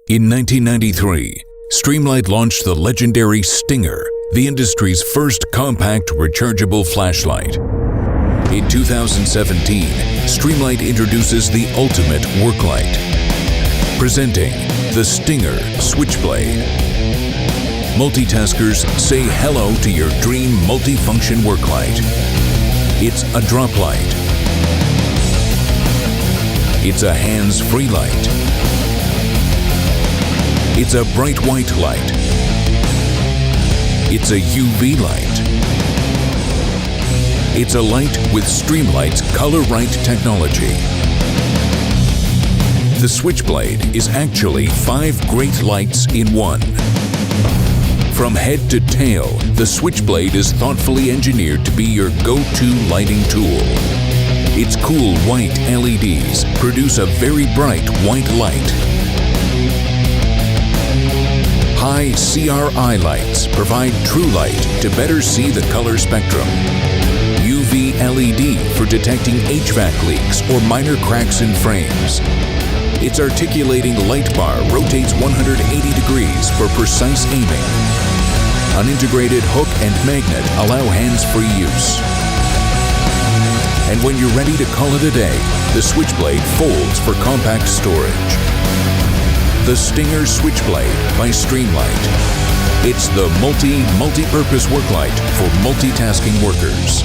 In 1993, Streamlight launched the legendary Stinger, the industry's first compact rechargeable flashlight. In 2017, Streamlight introduces the ultimate work light. Presenting the Stinger Switchblade. Multitaskers, say hello to your dream multifunction work light. It's a drop light. It's a hands-free light. It's a bright white light. It's a UV light. It's a light with Streamlight's Color Right technology. The Switchblade is actually 5 great lights in one. From head to tail, the Switchblade is thoughtfully engineered to be your go-to lighting tool. Its cool white LEDs produce a very bright white light. High CRI lights provide true light to better see the color spectrum. UV LED for detecting HVAC leaks or minor cracks in frames. Its articulating light bar rotates 180 degrees for precise aiming. An integrated hook and magnet allow hands-free use. And when you're ready to call it a day, the Switchblade folds for compact storage. The Stinger Switchblade by Streamlight. It's the multi-purpose work light for multitasking workers.